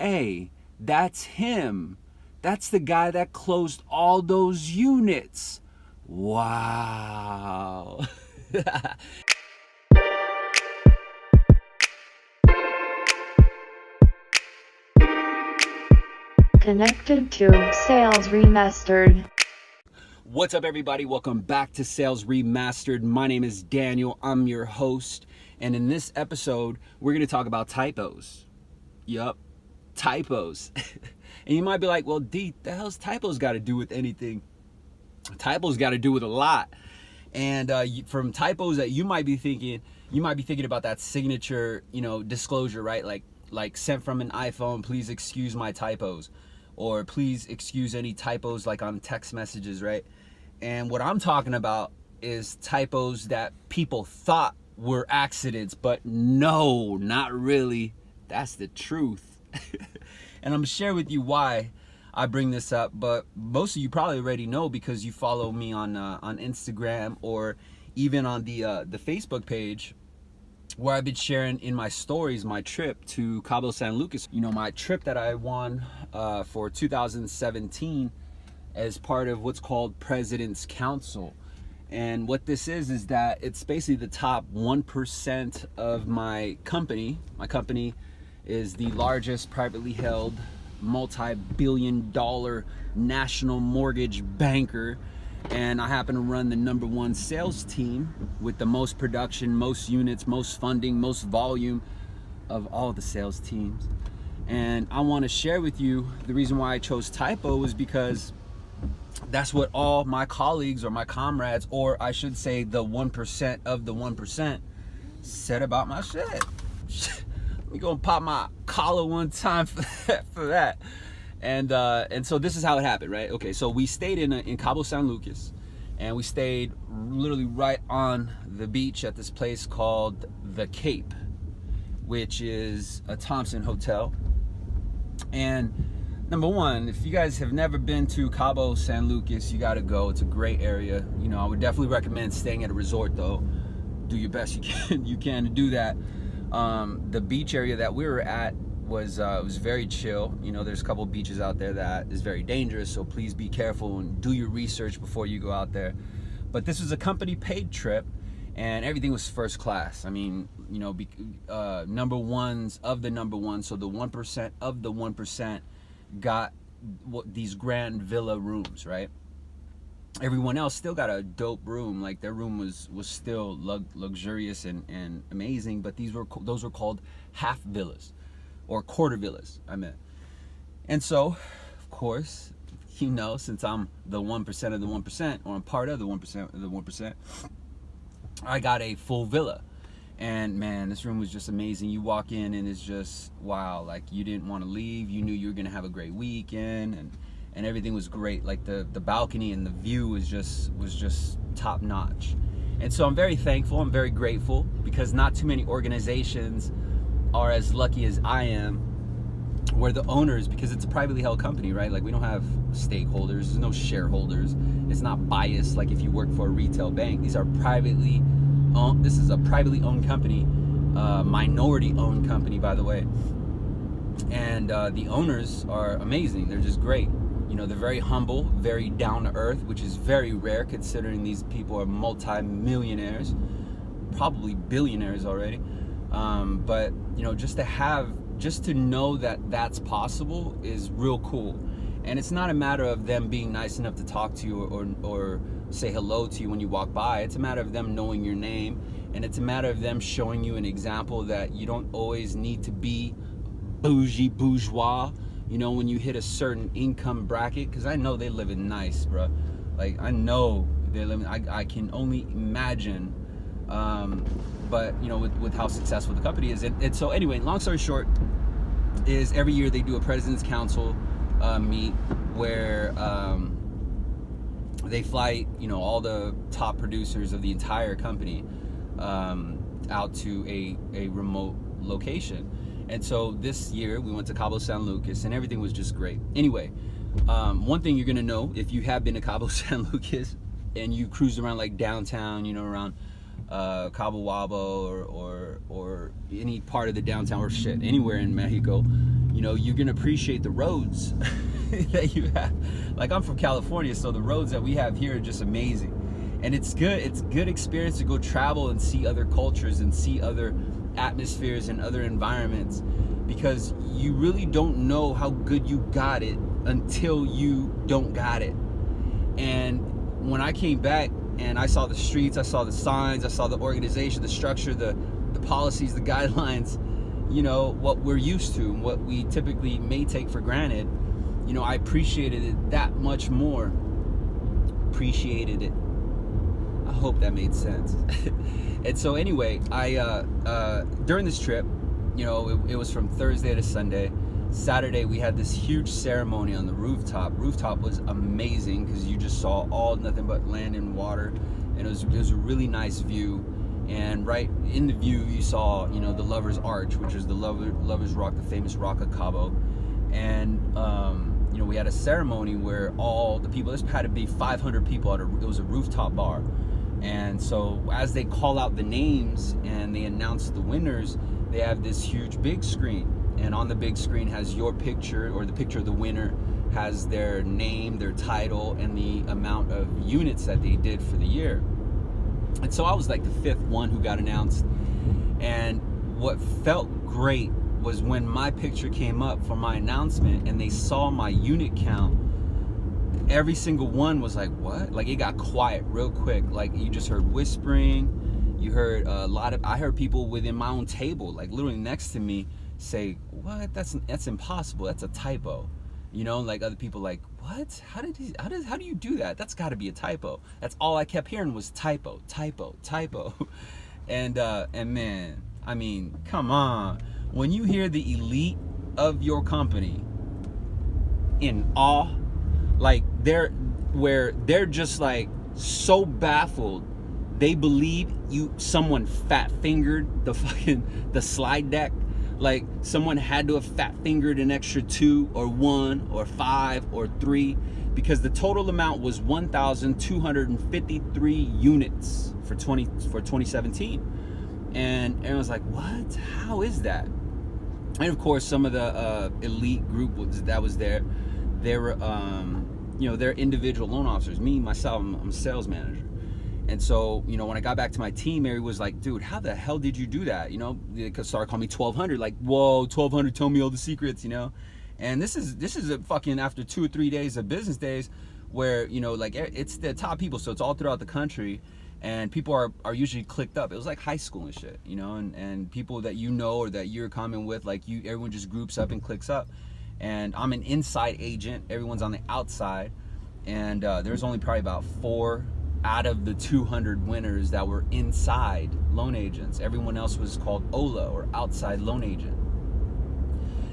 hey, that's him. That's the guy that closed all those units. Wow. Connected to SalesRemastered. What's up, everybody? Welcome back to Sales Remastered. My name is Daniel. I'm your host. And in this episode, we're going to talk about typos. Yup, typos. And you might be like, well, D, the hell's typos got to do with anything? Typos got to do with a lot. And from typos that you might be thinking about that signature, disclosure, right? Like sent from an iPhone, please excuse my typos. Or please excuse any typos like on text messages, right? And what I'm talking about is typos that people thought were accidents, but no, not really. That's the truth. And I'm gonna share with you why I bring this up, but most of you probably already know because you follow me on Instagram or even on the Facebook page, where I've been sharing in my stories my trip to Cabo San Lucas. My trip that I won for 2017 as part of what's called President's Council. And what this is that it's basically the top 1% of my company. My company is the largest privately held multi-billion-dollar national mortgage banker. And I happen to run the #1 sales team with the most production, most units, most funding, most volume of all the sales teams. And I want to share with you the reason why I chose Typo was because that's what all my colleagues or my comrades, or I should say the 1% of the 1%, said about my shit. Let me go and pop my collar one time for that. And so this is how it happened, right? Okay, so we stayed in Cabo San Lucas, and we stayed literally right on the beach at this place called the Cape, which is a Thompson hotel. And number one, if you guys have never been to Cabo San Lucas, you got to go. It's a great area. I would definitely recommend staying at a resort, though. Do your best you can to do that. The beach area that we were at was very chill. There's a couple beaches out there that is very dangerous, so please be careful and do your research before you go out there. But this was a company paid trip, and everything was first class. I mean, number ones of the number one, so the 1% of the 1% got these grand villa rooms, right? Everyone else still got a dope room. Like their room was still luxurious and amazing, but those were called HalfVillas or quarter villas, I meant. And so, of course, since I'm the 1% of the 1%, or I'm part of the 1% of the 1%, I got a full villa. And man, this room was just amazing. You walk in and it's just wow, like you didn't want to leave. You knew you were gonna have a great weekend, and everything was great. Like the balcony and the view was just top notch. And so I'm very thankful, I'm very grateful, because not too many organizations are as lucky as I am, where the owners, because it's a privately held company, right? Like we don't have stakeholders, there's no shareholders, it's not biased like if you work for a retail bank. These are privately owned. This is a privately owned company, minority owned company, by the way. And the owners are amazing. They're just great. They're very humble, very down to earth, which is very rare considering these people are multi-millionaires, probably billionaires already. But just to know that that's possible is real cool. And it's not a matter of them being nice enough to talk to you or say hello to you when you walk by. It's a matter of them knowing your name, and it's a matter of them showing you an example that you don't always need to be bourgeois, when you hit a certain income bracket, because I know they living nice, bro. Like I know they're living. I can only imagine. But with how successful the company is, and so anyway, long story short, is every year they do a President's Council meet where they fly all the top producers of the entire company out to a remote location. And so this year we went to Cabo San Lucas, and everything was just great. Anyway, one thing you're gonna know if you have been to Cabo San Lucas and you cruise around like downtown, around Cabo Wabo or any part of the downtown or anywhere in Mexico, you know, you're gonna appreciate the roads that you have. Like, I'm from California, so the roads that we have here are just amazing. And it's good experience to go travel and see other cultures and see other atmospheres and other environments, because you really don't know how good you got it until you don't got it. And when I came back and I saw the streets, I saw the signs, I saw the organization, the structure, the policies, the guidelines, you know, what we're used to, what we typically may take for granted, you know, I appreciated it that much more. Appreciated it. I hope that made sense. And so anyway, I during this trip, you know, it was from Thursday to Sunday. Saturday we had this huge ceremony on the rooftop. Rooftop was amazing because you just saw all nothing but land and water, and it was a really nice view. And right in the view you saw, you know, the Lover's Arch, which is the Lover's Rock, the famous Rock of Cabo. And you know, we had a ceremony where all the people, this had to be 500 people it was a rooftop bar. And so as they call out the names and they announce the winners, they have this huge big screen, and on the big screen has your picture, or the picture of the winner has their name, their title, and the amount of units that they did for the year. And so I was like the fifth one who got announced, and what felt great was when my picture came up for my announcement and they saw my unit count. Every single one was like, what? Like, it got quiet real quick. Like, you just heard whispering. You heard I heard people within my own table, like literally next to me, say, what? That's impossible. That's a typo. You know, like other people like, what? How do you do that? That's gotta be a typo. That's all I kept hearing was typo, typo, typo. And man, I mean, come on. When you hear the elite of your company in awe, like they're just like so baffled, they believe someone fat fingered the slide deck. Like someone had to have fat fingered an extra 2 or 1 or 5 or 3, because the total amount was 1,253 units for 2017. And I was like, what? How is that? And of course, some of the elite group that was there, they were, you know, they're individual loan officers. Me, myself, I'm a sales manager. And so, you know, when I got back to my team, Mary was like, dude, how the hell did you do that? You know, they started calling me 1200, like, whoa, 1200, tell me all the secrets, you know? And this is a fucking, after 2 or 3 days of business days where, you know, like, it's the top people. So it's all throughout the country. And people are usually clicked up. It was like high school and shit, you know, and people that you know or that you're common with, like everyone just groups up and clicks up. And I'm an inside agent. Everyone's on the outside. And there's only probably about 4 out of the 200 winners that were inside loan agents. Everyone else was called OLA, or outside loan agent.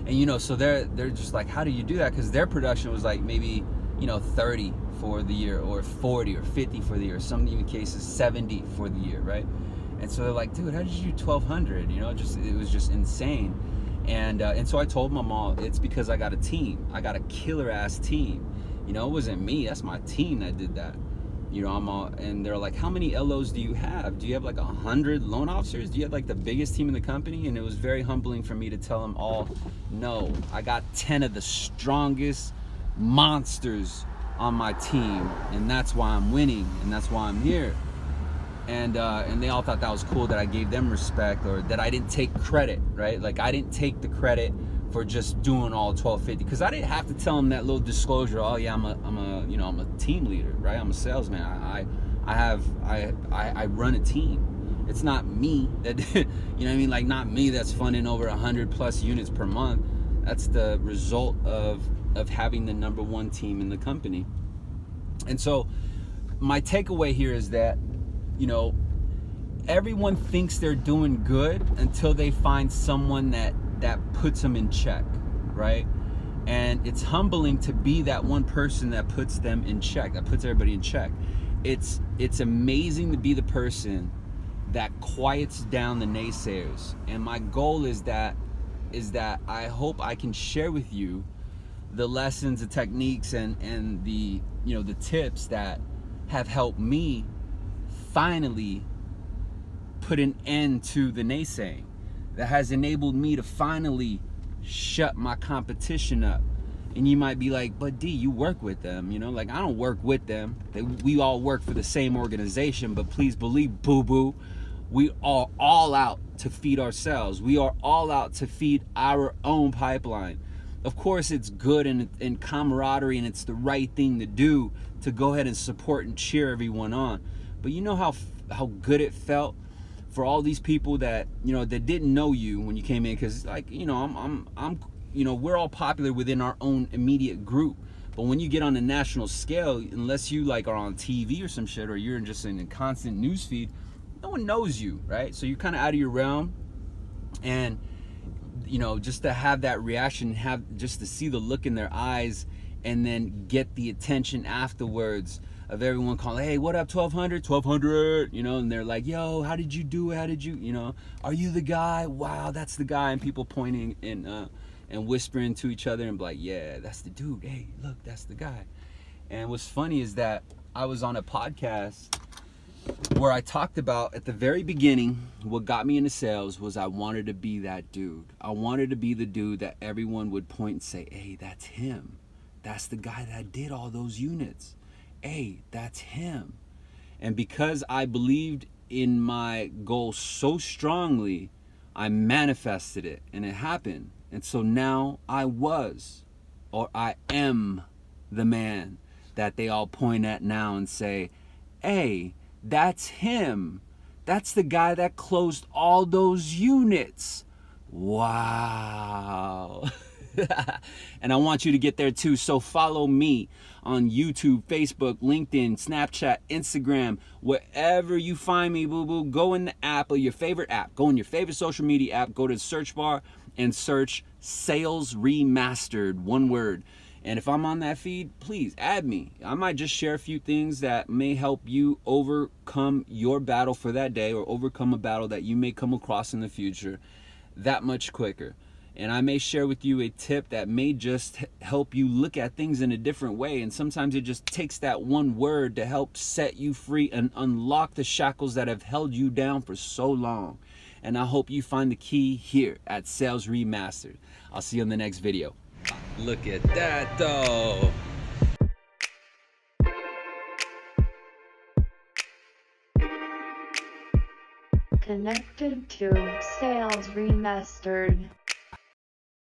And, you know, so they're just like, how do you do that? Because their production was like maybe, you know, 30 for the year, or 40 or 50 for the year, some even cases 70 for the year, right? And so they're like, dude, how did you do 1,200? You know, it was just insane. And so I told them all, it's because I got a team. I got a killer ass team. You know, it wasn't me. That's my team that did that. You know, and they're like, how many LOs do you have? Do you have like 100 loan officers? Do you have like the biggest team in the company? And it was very humbling for me to tell them all, no, I got 10 of the strongest monsters on my team, and that's why I'm winning, and that's why I'm here. And they all thought that was cool, that I gave them respect, or that I didn't take credit, right? Like, I didn't take the credit for just doing all 1250, because I didn't have to tell them that little disclosure. Oh yeah, I'm a team leader, right? I'm a salesman. I run a team. It's not me that, you know what I mean? Like, not me that's funding over 100+ units per month. That's the result of having the number one team in the company. And so my takeaway here is that, you know, everyone thinks they're doing good until they find someone that puts them in check, right? And it's humbling to be that one person that puts them in check, that puts everybody in check. It's amazing to be the person that quiets down the naysayers. And my goal is that I hope I can share with you the lessons, the techniques, and the, you know, the tips that have helped me finally put an end to the naysaying, that has enabled me to finally shut my competition up. And you might be like, but D, you work with them, you know? Like, I don't work with them. We all work for the same organization, but please believe, boo-boo, we are all out to feed ourselves. We are all out to feed our own pipeline. Of course, it's good and camaraderie, and it's the right thing to do to go ahead and support and cheer everyone on. But you know how good it felt for all these people that, you know, that didn't know you when you came in, because, like, you know, I'm you know, we're all popular within our own immediate group. But when you get on a national scale, unless you like are on TV or some shit, or you're just in a constant news feed, no one knows you, right? So you're kind of out of your realm. And, you know, just to have that reaction, just to see the look in their eyes, and then get the attention afterwards of everyone calling, hey, what up, 1200, you know, and they're like, yo, how did you do it? How did you, you know, are you the guy? Wow, that's the guy. And people pointing and whispering to each other and be like, yeah, that's the dude. Hey, look, that's the guy. And what's funny is that I was on a podcast where I talked about, at the very beginning, what got me into sales was I wanted to be that dude. I wanted to be the dude that everyone would point and say, hey, that's him. That's the guy that did all those units. Hey, that's him. And because I believed in my goal so strongly, I manifested it, and it happened. And so now I am the man that they all point at now and say, hey, that's him. That's the guy that closed all those units. Wow. And I want you to get there too. So follow me on YouTube, Facebook, LinkedIn, Snapchat, Instagram, wherever you find me, boo-boo. Go in the app, or your favorite app. Go in your favorite social media app. Go to the search bar and search SalesRemastered, one word. And if I'm on that feed, please add me. I might just share a few things that may help you overcome your battle for that day, or overcome a battle that you may come across in the future that much quicker. And I may share with you a tip that may just help you look at things in a different way. And sometimes it just takes that one word to help set you free and unlock the shackles that have held you down for so long. And I hope you find the key here at Sales Remastered. I'll see you on the next video. Look at that though. Connected to Sales Remastered.